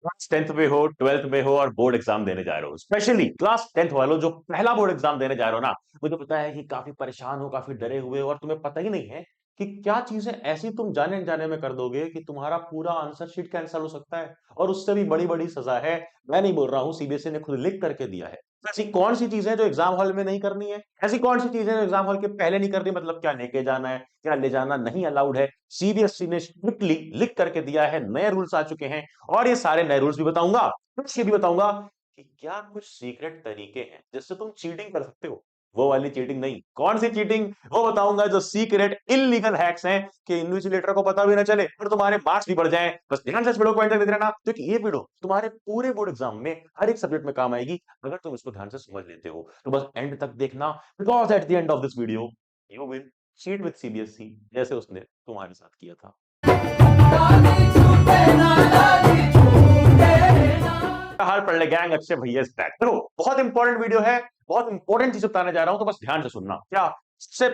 Class 10th में हो, 12th में हो और बोर्ड एग्जाम देने जा रहे हो, स्पेशली क्लास 10th वालों जो पहला बोर्ड एग्जाम देने जा रहे हो ना, मुझे पता है कि काफी परेशान हो, काफी डरे हुए हो और तुम्हें पता ही नहीं है कि क्या चीजें ऐसी तुम जाने अनजाने में कर दोगे कि तुम्हारा पूरा आंसर शीट कैंसिल हो सकता है और उससे भी बड़ी बड़ी सजा है। मैं नहीं बोल रहा हूँ, सीबीएसई ने खुद लिख करके दिया है। तो ऐसी कौन सी चीजें जो एग्जाम हॉल में नहीं करनी है, ऐसी कौन सी चीजें जो एग्जाम हॉल के पहले नहीं करनी, मतलब क्या लेके जाना है, क्या ले जाना नहीं अलाउड है। सीबीएसई ने स्ट्रिक्टली लिख करके दिया है, नए रूल्स आ चुके हैं और ये सारे नए रूल्स भी बताऊंगा, प्लस ये भी बताऊंगा कि क्या कुछ सीक्रेट तरीके हैं जिससे तुम चीटिंग कर सकते हो। वो वाली चीटिंग नहीं, कौन सी चीटिंग, वो बताऊंगा जो सीक्रेट इलीगल हैक्स हैं कि इन्विजिलेटर को पता भी ना चले और तुम्हारे मार्क्स भी बढ़ जाएं। बस ध्यान से इस वीडियो को एंड तक देखते रहना, क्योंकि ये वीडियो तुम्हारे पूरे बोर्ड एग्जाम में हर एक सब्जेक्ट में काम आएगी अगर तुम इसको ध्यान से समझ लेते हो। तो बस एंड तक देखना, because at the end of this video you will cheat with CBSE जैसे उसने तुम्हारे साथ किया था। हाल पढ़ ले गैंग, अच्छे भैया इस बैक। देखो बहुत इंपॉर्टेंट वीडियो है, बहुत इंपॉर्टेंट चीज बताने जा रहा हूं, तो बस ध्यान से सुनना। क्या, सबसे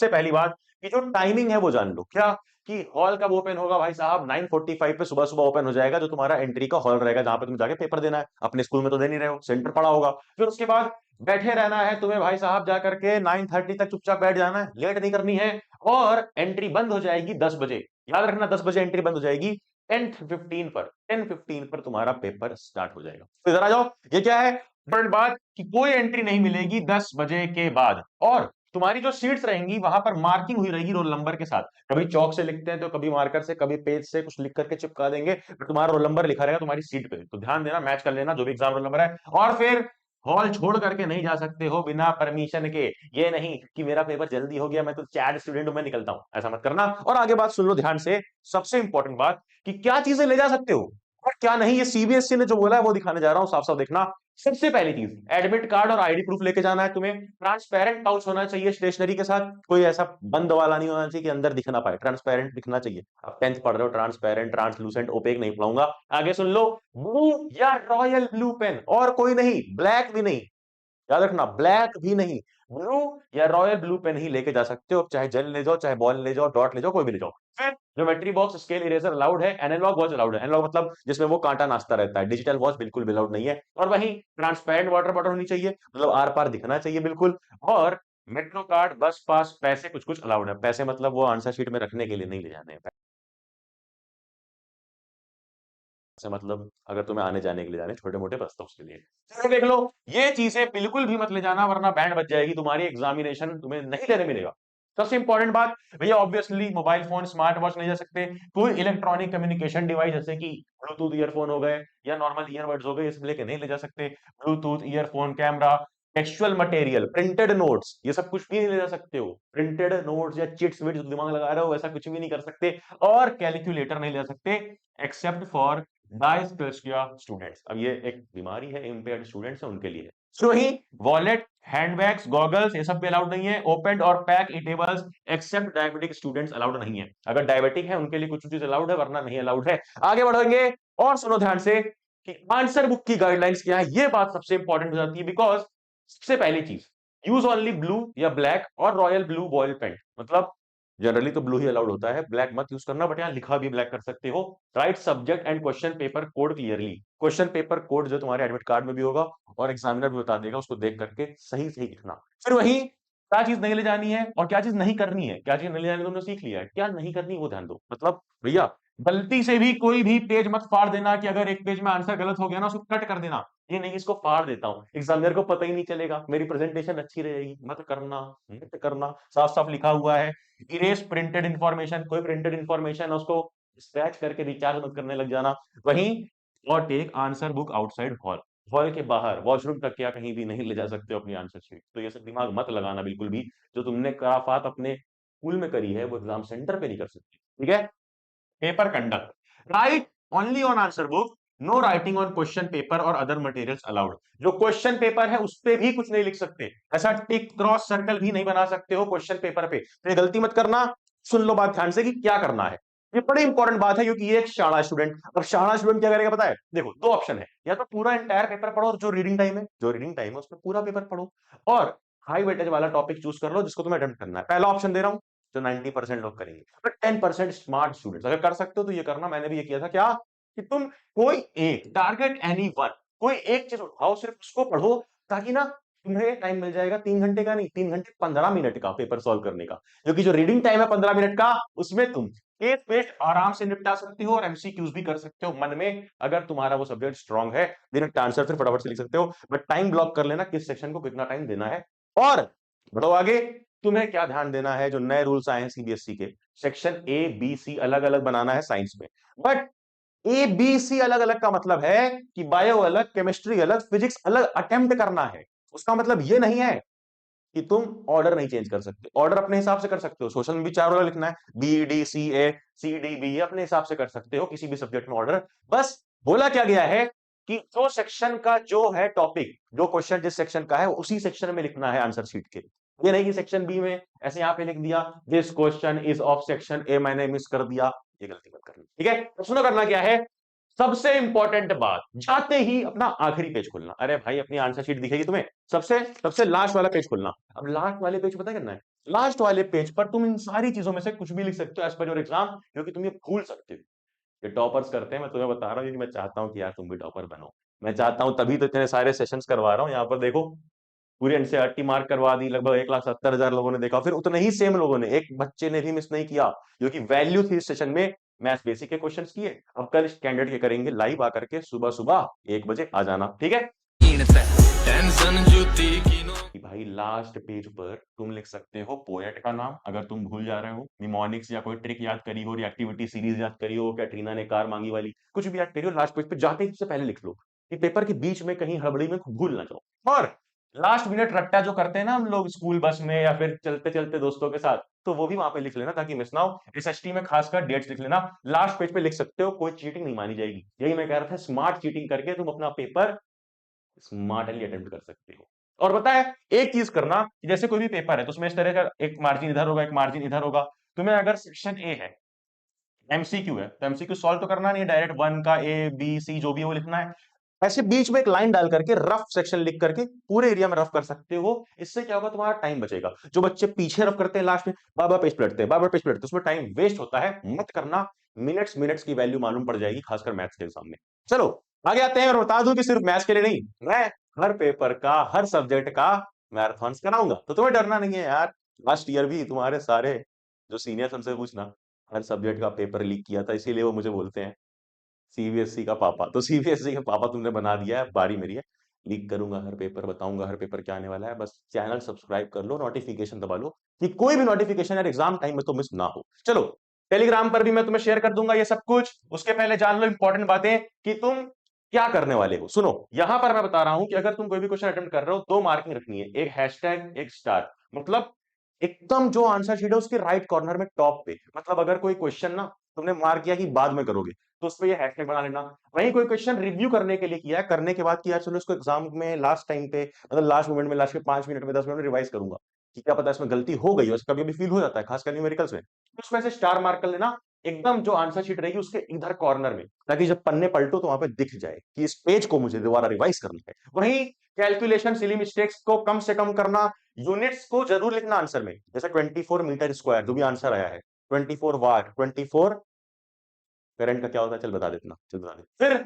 पहली बात कि जो टाइमिंग है वो जान लो। क्या कि हॉल कब ओपन होगा भाई साहब, 9:45 पे सुबह सुबह ओपन हो जाएगा, जो तुम्हारा एंट्री का हॉल रहेगा जहां पे तुम जाके पेपर देना है। अपने स्कूल में तो दे नहीं रहे हो, सेंटर पड़ा होगा। फिर उसके बाद बैठे रहना है तुम्हें भाई साहब, जा करके 9:30 तक चुपचाप बैठ जाना है, लेट नहीं करनी है। और एंट्री बंद हो जाएगी 10 बजे, याद रखना 10 बजे एंट्री बंद हो जाएगी। 10:15 पर तुम्हारा पेपर स्टार्ट हो जाएगा। तो इधर आ जाओ, ये क्या है बड़ी बात कि कोई एंट्री नहीं मिलेगी 10 बजे के बाद। और तुम्हारी जो सीट्स रहेंगी वहां पर मार्किंग हुई रहेगी रोल नंबर के साथ। कभी चौक से लिखते हैं तो कभी मार्कर से, कभी पेज से कुछ लिख करके चिपका देंगे, पर तुम्हारा रोल नंबर लिखा रहेगा तुम्हारी सीट पे। तो ध्यान देना, मैच कर लेना जो भी एग्जाम रोल नंबर है। और फिर हॉल छोड़ करके नहीं जा सकते हो बिना परमिशन के। ये नहीं कि मेरा पेपर जल्दी हो गया, मैं तो चैट स्टूडेंट हूं, मैं निकलता हूं, ऐसा मत करना। और आगे बात सुन लो ध्यान से, सबसे इंपॉर्टेंट बात कि क्या चीजें ले जा सकते हो और क्या नहीं, ये सीबीएसई ने जो बोला है वो दिखाने जा रहा हूं, साफ साफ देखना। सबसे पहली चीज, एडमिट कार्ड और आईडी प्रूफ लेके जाना है तुम्हें। ट्रांसपेरेंट पाउच होना चाहिए स्टेशनरी के साथ, कोई ऐसा बंद वाला नहीं होना चाहिए कि अंदर दिख ना पाए, ट्रांसपेरेंट दिखना चाहिए। आप 10th पढ़ रहे हो, ट्रांसपेरेंट, ट्रांसलूसेंट, ओपेक नहीं पढ़ाऊंगा। आगे सुन लो, ब्लू या रॉयल ब्लू पेन, और कोई नहीं, ब्लैक भी नहीं, याद रखना ब्लैक भी नहीं, ब्लू या रॉयल ब्लू पेन ही लेके जा सकते हो। चाहे जेल ले जाओ, चाहे बॉल ले जाओ, डॉट ले जाओ, कोई भी ले जाओ। फिर geometry box, scale, eraser allowed है। एनालॉग वॉच अलाउड है, एनालॉग मतलब जिसमें वो कांटा नाचता रहता है। डिजिटल वॉच बिल्कुल भी अलाउड नहीं है। और वहीं ट्रांसपेरेंट वाटर बॉटल होनी चाहिए, मतलब आर पार दिखना चाहिए बिल्कुल। और मेट्रो कार्ड, बस पास, पैसे कुछ कुछ अलाउड है। पैसे मतलब वो आंसर शीट में रखने के लिए नहीं ले जाने हैं, से मतलब अगर तुम्हें आने जाने के लिए जाने छोटे मोटे बस, तो उसके लिए। चलो देख लो, ये चीजें बिल्कुल भी मत ले जाना वरना बैंड बज जाएगी तुम्हारी, एग्जामिनेशन तुम्हें नहीं लेने मिलेगा। सबसे इंपॉर्टेंट बात भैया, obviously mobile phone, smart watch नहीं जा सकते। कोई इलेक्ट्रॉनिक कम्युनिकेशन डिवाइस जैसे कि ब्लूटूथ ईयरफोन हो गए या नॉर्मल ईयरबड्स हो गए, ये सब लेके नहीं ले जा सकते। Bluetooth earphone, camera, textual material, printed notes, ये सब कुछ भी नहीं ले जा सकते हो। प्रिंटेड नोट्स या चिट्स विट्स जो दिमाग लगा रहे हो वैसा कुछ भी नहीं कर सकते। और कैलकुलेटर नहीं ले जा सकते, एक्सेप्ट फॉर डायस्लेक्सिया स्टूडेंट्स। अब ये एक बीमारी है, इम्पेयर्ड स्टूडेंट्स है उनके लिए। सो ही वॉलेट, हैंडबैग्स, गॉगल्स, ये सब भी अलाउड नहीं है। ओपन और pack eatables except diabetic students allowed नहीं है। अगर डायबिटिक है उनके लिए कुछ चीज अलाउड है, वरना नहीं अलाउड है। आगे बढ़ेंगे और सुनो ध्यान से कि आंसर बुक की गाइडलाइंस क्या है, ये बात सबसे इंपॉर्टेंट हो जाती है। बिकॉज सबसे पहली चीज, यूज ओनली ब्लू या ब्लैक और रॉयल ब्लू बॉयल पेन, मतलब जनरली तो ब्लू ही अलाउड होता है, ब्लैक मत यूज करना, बट यहाँ लिखा भी ब्लैक कर सकते हो। Right subject and question paper code clearly, question paper code जो तुम्हारे एडमिट कार्ड में भी होगा और एग्जामिनर भी बता देगा, उसको देख करके सही सही लिखना। फिर वही क्या चीज नहीं ले जानी है और क्या चीज नहीं करनी है। क्या चीज नहीं ले जानी तुमने सीख लिया है, क्या नहीं करनी वो ध्यान दो। मतलब भैया, गलती से भी कोई भी पेज मत फाड़ देना कि अगर एक पेज में आंसर गलत हो गया ना उसको कट कर देना। ये नहीं इसको फाड़ देता हूं, एग्जामिनर को पता ही नहीं चलेगा, मेरी प्रेजेंटेशन अच्छी रहेगी, मत करना, मत करना। साफ साफ लिखा हुआ है, इरेज प्रिंटेड इंफॉर्मेशन, कोई प्रिंटेड इंफॉर्मेशन है उसको स्क्रैच करके रिचार्ज मत करने लग जाना। वहीं और take answer book outside hall, hall के बाहर वॉशरूम तक या कहीं भी नहीं ले जा सकते हो अपनी आंसर शीट। तो ये सब दिमाग मत लगाना बिल्कुल भी, जो तुमने कराफात अपने स्कूल में करी है वो एग्जाम सेंटर पे नहीं कर सकते, ठीक है। Paper conduct, write only on answer book, no writing on question paper और अदर मटेरियल्स अलाउड। जो क्वेश्चन पेपर है उस पे भी कुछ नहीं लिख सकते, ऐसा टिक क्रॉस सर्कल भी नहीं बना सकते हो क्वेश्चन पेपर पे, तो ये गलती मत करना। सुन लो बात ध्यान से कि क्या करना है, ये बड़ी इंपॉर्टेंट बात है, क्योंकि ये एक शाणा स्टूडेंट, अब शाणा स्टूडेंट क्या करेगा पता है। देखो दो ऑप्शन है, या तो पूरा एंटायर पेपर पढ़ो, जो रीडिंग टाइम है, उसमें पूरा पेपर पढ़ो, और हाई वेटेज वाला टॉपिक चूज कर लो जिसको तुम्हें अटेम्प्ट करना है। पहला ऑप्शन दे रहा हूं जो 90% लोग करेंगे, बट 10% स्मार्ट स्टूडेंट्स अगर कर सकते हो तो ये करना। मैंने भी ये किया था, क्या कि तुम कोई एक टारगेट एनी वन, कोई एक चीज उठाओ, सिर्फ उसको पढ़ो, ताकि ना तुम्हें टाइम मिल जाएगा 3 घंटे का नहीं, 3 घंटे 15 मिनट का पेपर सॉल्व करने का। क्योंकि जो रीडिंग टाइम है 15 मिनट का, उसमें तुम केस पेस्ट आराम से निपटा सकते हो और एमसीक्यूज भी कर सकते हो मन में। अगर तुम्हारा वो सब्जेक्ट स्ट्रांग है, डायरेक्ट आंसर फिर फटाफट से लिख सकते हो, बट टाइम ब्लॉक कर लेना किस सेक्शन को कितना टाइम देना है। और बढ़ो आगे, तुम्हें क्या ध्यान देना है, जो नए रूल्स आए हैं सीबीएसई के, सेक्शन ए बी सी अलग अलग बनाना है साइंस में। बट ए बी सी अलग अलग का मतलब है कि बायो अलग, केमिस्ट्री अलग, फिजिक्स अलग अटेम्प्ट करना है। उसका मतलब ये नहीं है कि तुम ऑर्डर नहीं चेंज कर सकते, ऑर्डर अपने हिसाब से कर सकते हो। सोशल में भी 4 ऑर्डर लिखना है, बी डी सी ए, सी डी बी, अपने हिसाब से कर सकते हो किसी भी सब्जेक्ट में ऑर्डर। बस बोला क्या गया है कि जो सेक्शन का जो है टॉपिक, जो क्वेश्चन जिस सेक्शन का है उसी सेक्शन में लिखना है आंसर शीट के। ये नहीं कि सेक्शन बी में ऐसे यहां पे लिख दिया this question is of section A, मैंने मिस कर दिया, ये गलती मत करनी, ठीक है। तो सुनो, करना क्या है, सबसे इंपॉर्टेंट बात, जाते ही अपना आखिरी पेज खोलना। अरे भाई, अपनी आंसर शीट दिखेगी तुम्हें, सबसे सबसे लास्ट वाला पेज खोलना। अब लास्ट वाले पेज पता करना है, लास्ट वाले पेज पर तुम इन सारी चीजों में से कुछ भी लिख सकते हो एज पर योर एग्जाम, क्योंकि तुम ये भूल सकते हो। ये टॉपर्स करते हैं, मैं तुम्हें बता रहा हूँ, क्योंकि मैं चाहता हूँ कि यार तुम भी टॉपर बनो। मैं चाहता हूं, तभी तो इतने सारे सेशंस करवा रहा हूँ। यहाँ पर देखो, पूरी एनसीईआरटी मार्क करवा दी, लगभग 1,70,000 लोगों ने देखा, फिर उतने ही सेम लोगों ने, एक बच्चे ने भी मिस नहीं किया, जो कि वैल्यू थी इस सेशन में। मैथ्स बेसिक के क्वेश्चंस किए। अब कल कैंडिडेट के करेंगे लाइव आकर के, सुबह सुबह 1 बजे आ जाना, ठीक है। कि भाई लास्ट पेज पर तुम लिख सकते हो पोएट का नाम, अगर तुम भूल जा रहे हो, निमोनिक्स या कोई ट्रिक याद करी हो, रिएक्टिविटी सीरीज याद करी हो, कैटरीना ने कार मांगी वाली, कुछ भी याद करी हो, लास्ट पेज पे जाते ही सबसे पहले लिख लो, कि पेपर के बीच में कहीं हड़बड़ी में भूल ना जाओ। और लास्ट मिनट रट्टा जो करते हैं ना हम लोग स्कूल बस में या फिर चलते चलते दोस्तों के साथ, तो वो भी वहां पे लिख लेना, ताकि मिस ना हो। एसएसटी में खासकर डेट्स लिख लेना, लास्ट पेज पे लिख सकते हो, कोई चीटिंग नहीं मानी जाएगी। यही मैं कह रहा था, स्मार्ट चीटिंग करके तुम अपना पेपर स्मार्टली अटेम्प्ट कर सकते हो। और पता है एक चीज करना, कि जैसे कोई भी पेपर है तो उसमें इस तरह का एक मार्जिन इधर होगा, एक मार्जिन इधर होगा। तुम्हें अगर सेक्शन ए है, एमसीक्यू है, तो एमसीक्यू सॉल्व तो करना नहीं है, डायरेक्ट वन का ए बी सी जो भी है वो लिखना है। ऐसे बीच में एक लाइन डाल करके रफ सेक्शन लिख करके पूरे एरिया में रफ कर सकते हो। इससे क्या होगा, तुम्हारा टाइम बचेगा। जो बच्चे पीछे रफ करते हैं लास्ट में, बाबा पेज पलटते हैं, बाबा पेज पलटते हैं, उसमें टाइम वेस्ट होता है, मत करना। मिनट्स मिनट्स की वैल्यू मालूम पड़ जाएगी, खासकर मैथ्स के एग्जाम में। चलो आगे आते हैं, और बता दूं कि सिर्फ मैथ्स के लिए नहीं, मैं हर पेपर का, हर सब्जेक्ट का मैराथन कराऊंगा, तो तुम्हें डरना नहीं है यार। लास्ट ईयर भी तुम्हारे सारे जो सीनियर उनसे पूछना, हर सब्जेक्ट का पेपर लीक किया था, इसीलिए वो मुझे बोलते हैं सीबीएसई का पापा। तो सीबीएसई का पापा तुमने बना दिया है, बारी मेरी है। लीक करूंगा हर पेपर, बताऊंगा हर पेपर क्या आने वाला है। बस चैनल सब्सक्राइब कर लो, नोटिफिकेशन दबा लो, कि कोई भी नोटिफिकेशन यार एग्जाम टाइम में तो मिस ना हो। चलो, टेलीग्राम पर भी मैं तुम्हें शेयर कर दूंगा ये सब कुछ। उसके पहले जान लो इंपॉर्टेंट बातें, कि तुम क्या करने वाले हो। सुनो, यहां पर मैं बता रहा हूं कि अगर तुम कोई भी क्वेश्चन अटेम्प्ट कर रहे हो, 2 मार्किंग रखनी है, एक हैशटैग, एक स्टार। मतलब एकदम जो आंसर शीट है उसके राइट कॉर्नर में टॉप पे, मतलब अगर कोई क्वेश्चन ना तुमने मार्क किया कि बाद में करोगे, तो उस पर ये हैशटैग बना लेना। वहीं कोई क्वेश्चन रिव्यू करने के लिए किया है, करने के बाद किया चलो इसको एग्जाम में लास्ट टाइम पे, मतलब लास्ट मोमेंट में, लास्ट के 5 मिनट में, 10 मिनट में रिवाइज करूंगा, कि क्या पता इसमें गलती हो गई हो, कभी भी फील हो जाता है, खासकर न्यूमेरिकल्स में, तो उसमें से स्टार मार्क कर लेना, एकदम जो आंसर शीट रहेगी उसके इधर कॉर्नर में, ताकि जब पन्ने पलटो तो वहां पे दिख जाए कि इस पेज को मुझे दोबारा रिवाइज करना है। वहीं कैलकुलेशन, सिली मिस्टेक्स को कम से कम करना, यूनिट्स को जरूर लिखना आंसर में, जैसे 24 मीटर स्क्वायर जो भी आंसर आया है, 24 वाट, 24 करंट का क्या होता है, चल बता देना, चल बता दे। फिर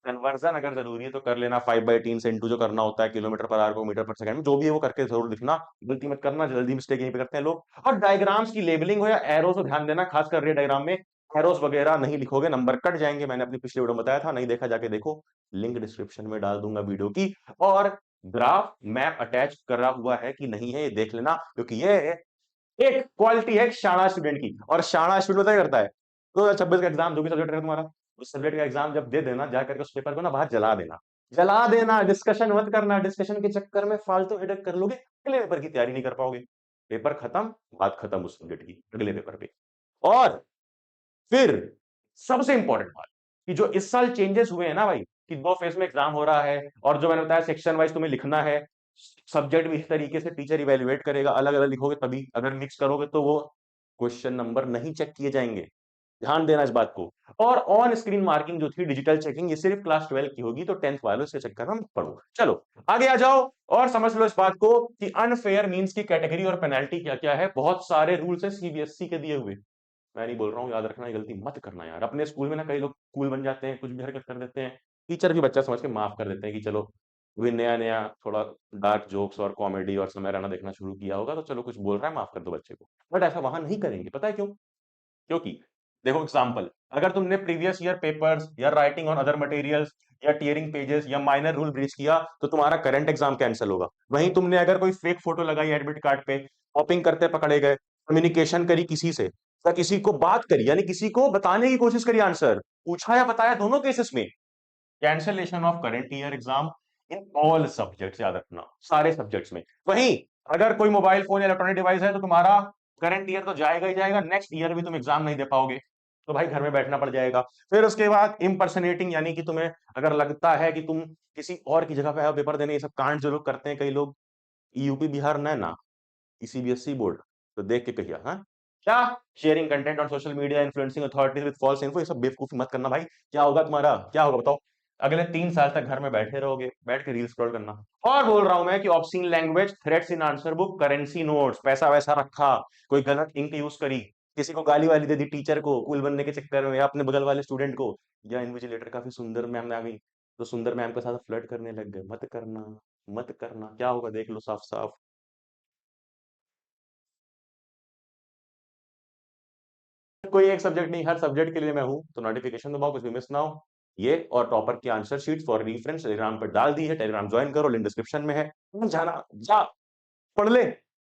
कन्वर्जन अगर जरूरी है तो कर लेना, 5/10 से इंटू जो करना होता है किलोमीटर पर आवर को मीटर पर सेकंड में, जो भी है वो करके जरूर लिखना। गलती मत करना, जल्दी मिस्टेक यहीं पे करते हैं लोग। और डायग्राम्स की लेबलिंग हो या एरोस को ध्यान देना, खास कर रही डायग्राम में एरोस वगैरह नहीं लिखोगे, नंबर कट जाएंगे। मैंने अपनी पिछली वीडियो में बताया था, नहीं देखा जाके देखो, लिंक डिस्क्रिप्शन में डाल दूंगा वीडियो की। और ग्राफ मैप अटैच करा हुआ है कि नहीं है ये देख लेना, क्योंकि ये एक क्वालिटी है शाणा स्टूडेंट की। और शाणा स्टूडेंट पता क्या करता है, 2026 का एग्जाम जो भी सब्जेक्ट है तुम्हारा, उस सब्जेक्ट का एग्जाम जब दे देना, जाकर के उस पेपर को ना बाहर जला देना, जला देना, डिस्कशन मत करना। डिस्कशन के चक्कर में फालतू हेडेक कर लोगे, अगले पेपर की तैयारी नहीं कर पाओगे। पेपर खत्म, बात खत्म उस सब्जेक्ट की, अगले पेपर पे। और फिर सबसे इंपॉर्टेंट बात, कि जो इस साल चेंजेस हुए हैं ना भाई, कि 2 फेज में एग्जाम हो रहा है, और जो मैंने बताया सेक्शन वाइज तुम्हें लिखना है, सब्जेक्ट भी इस तरीके से टीचर इवेल्युएट करेगा, अलग अलग लिखोगे तभी, अगर मिक्स करोगे तो वो क्वेश्चन नंबर नहीं चेक किए जाएंगे। ध्यान देना इस बात को। और ऑन स्क्रीन मार्किंग जो थी, डिजिटल चेकिंग, ये सिर्फ क्लास 12 की होगी, तो 10th वालों से चेक करना मत पड़ो। चलो आगे आ जाओ, और समझ लो इस बात को कि अनफेयर मींस की कैटेगरी और पेनल्टी क्या क्या है। बहुत सारे रूल्स है सीबीएसई के दिए हुए, मैं नहीं बोल रहा हूँ, याद रखना ये गलती मत करना यार। अपने स्कूल में ना कई लोग कूल बन जाते हैं, कुछ भी हरकत कर देते हैं, टीचर भी बच्चा समझ के माफ कर देते हैं कि चलो अभी नया-नया थोड़ा डार्क जोक्स और कॉमेडी और समय रैना देखना शुरू किया होगा, तो चलो कुछ बोल रहा है माफ कर दो बच्चे को। बट ऐसा वहाँ नहीं करेंगे, पता है क्यों? क्योंकि देखो एग्जांपल, अगर तुमने प्रीवियस ईयर पेपर्स या राइटिंग ऑन अदर मटेरियल्स या टीयरिंग पेजेस या माइनर रूल ब्रीच किया तो तुम्हारा करंट एग्जाम कैंसिल होगा। वहीं तुमने अगर कोई फेक फोटो लगाई एडमिट कार्ड पे, कॉपिंग करते पकड़े गए, कम्युनिकेशन करी किसी से या किसी को बात करी यानी किसी को बताने की कोशिश करी आंसर, पूछा या बताया दोनों केसेस में cancellation of current year exam in all subjects, याद रखना सारे सब्जेक्ट्स में। वहीं अगर कोई मोबाइल फोन या इलेक्ट्रॉनिक डिवाइस है तो तुम्हारा करंट ईयर तो जाएगा ही जाएगा, नेक्स्ट ईयर भी तुम एग्जाम नहीं दे पाओगे, तो भाई घर में बैठना पड़ जाएगा। फिर उसके बाद इम्पर्सनेटिंग यानी कि तुम्हें अगर लगता है कि तुम किसी और की जगह पे आओ पेपर देने, ये सब कांड जो लोग करते हैं कई लोग, यूपी बिहार ना सीबीएसई बोर्ड, तो देख के कहिए हाँ क्या, sharing content on social media, influencing authorities with false info, ये सब बेवकूफी मत करना भाई। क्या होगा तुम्हारा, क्या होगा बताओ? अगले 3 साल तक घर में बैठे रहोगे, बैठ के रील स्क्रॉल करना। और बोल रहा हूं मैं कि obscene language, threats in answer book, currency notes, पैसा वैसा रखा, कोई गलत इंक यूज करी, किसी को गाली वाली दे दी टीचर को कूल बनने के चक्कर में, या अपने बगल वाले स्टूडेंट को, या इन्विजिलेटर काफी सुंदर मैम आ गई तो सुंदर मैम के साथ फ्लर्ट करने लग गए, मत करना, मत करना। क्या होगा देख लो साफ साफ। कोई एक सब्जेक्ट नहीं, हर सब्जेक्ट के लिए मैं हूं, तो नोटिफिकेशन दबाओ, कुछ भी मिस ना हो। ये और टॉपर की answer sheet for reference Telegram पर डाल दी है, टेलीग्राम ज्वाइन करो, लिंक डिस्क्रिप्शन में है। जाना जा, पढ़ ले।